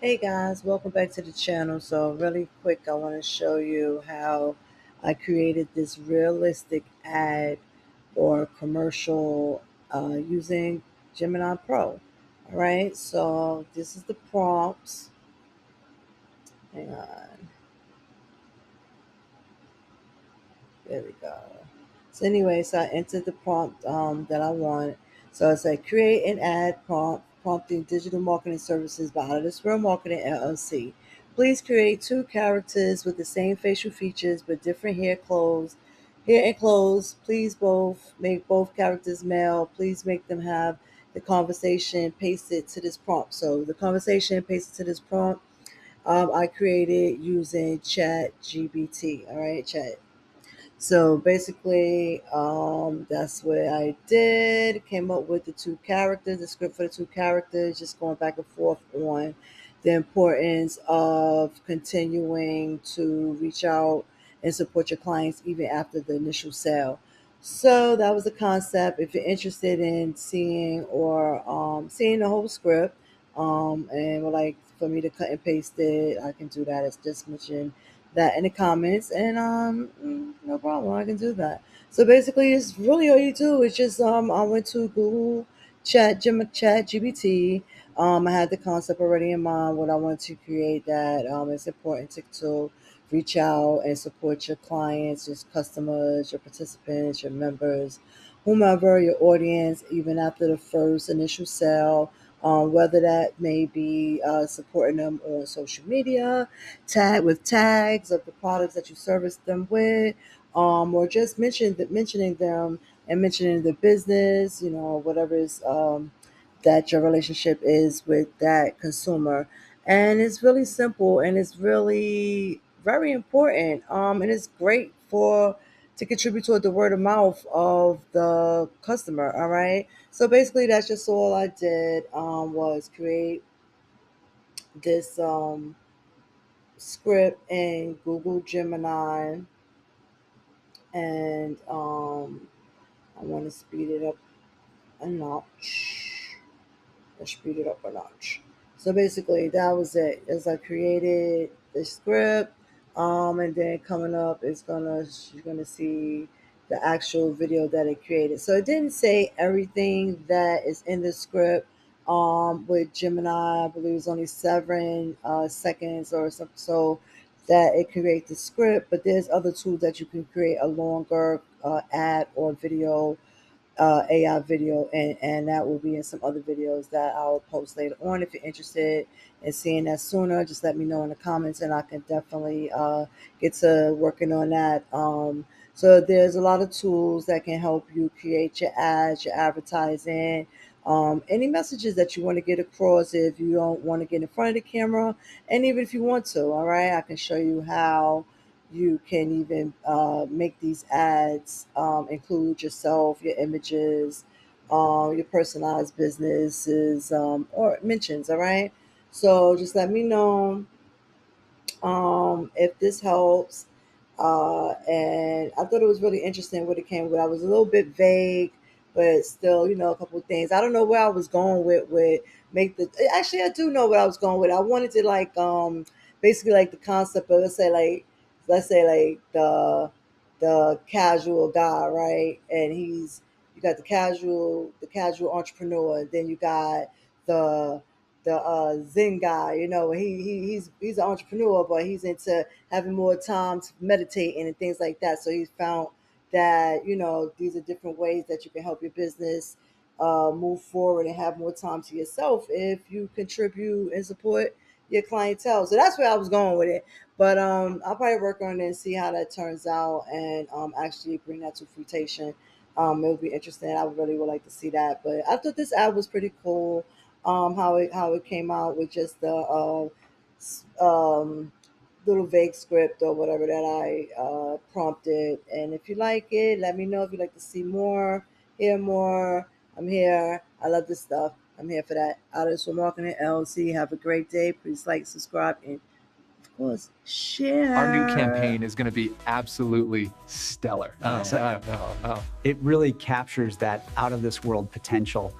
Hey guys, welcome back to the channel. So really quick, I want to show you how I created this realistic ad or commercial using Gemini Pro. All right, so this is the prompts. Hang on, there we go. So anyway, so I entered the prompt that I want. So I said, create an ad prompt prompting digital marketing services by O.O.T.W.M.LLC. Please create two characters with the same facial features but different hair and clothes. Please both make both characters male. Please make them have the conversation pasted to this prompt. So the conversation pasted to this prompt, I created using Chat GBT. All right, Chat. So basically, that's what I did. Came up with the two characters, the script for the two characters, just going back and forth on the importance of continuing to reach out and support your clients even after the initial sale. So that was the concept. If you're interested in seeing or seeing the whole script, and would like for me to cut and paste it, I can do that. As just mentioned that in the comments, and no problem, I can do that. So basically, it's really all you do. It's just I went to Google Chat GBT. I had the concept already in mind what I want to create. That it's important to reach out and support your clients, your customers, your participants, your members, whomever your audience, even after the first initial sale. Whether that may be supporting them on social media, tags of the products that you service them with, or just mentioning them and mentioning the business, whatever is that your relationship is with that consumer. And it's really simple and it's really very important. And it's great for to contribute toward the word of mouth of the customer. All right. So basically, that's just all I did was create this script in Google Gemini, and I want to speed it up a notch. Let's speed it up a notch. So basically, that was it. As I created the script, and then coming up is gonna you're gonna see the actual video that it created. So it didn't say everything that is in the script. With Gemini, I believe it's only 7 seconds or something. So that it creates the script, but there's other tools that you can create a longer ad or video AI video, and that will be in some other videos that I'll post later on. If you're interested in seeing that sooner, just let me know in the comments, and I can definitely get to working on that. So there's a lot of tools that can help you create your ads, your advertising, any messages that you want to get across if you don't want to get in front of the camera, and even if you want to. All right, I can show you how you can even make these ads include yourself, your images, your personalized businesses, or mentions. All right. So just let me know if this helps. And I thought it was really interesting what it came with. I was a little bit vague, but still, a couple of things. I don't know where I was going with make the. Actually, I do know what I was going with. I wanted to like basically like the concept of let's say like the casual guy, right? And you got the casual entrepreneur, and then you got the Zen guy. He's an entrepreneur, but he's into having more time to meditate and things like that. So he's found that these are different ways that you can help your business move forward and have more time to yourself if you contribute and support your clientele. So that's where I was going with it. But I'll probably work on it and see how that turns out, and actually bring that to fruition. It would be interesting. I really would like to see that. But I thought this ad was pretty cool. How it came out with just the little vague script or whatever that I prompted. And if you like it, let me know. If you'd like to see more, hear more, I'm here. I love this stuff. I'm here for that. Out of this for Marketing LLC. Have a great day. Please like, subscribe, and of course, Our new share. campaign is going to be absolutely stellar. It really captures that out of this world potential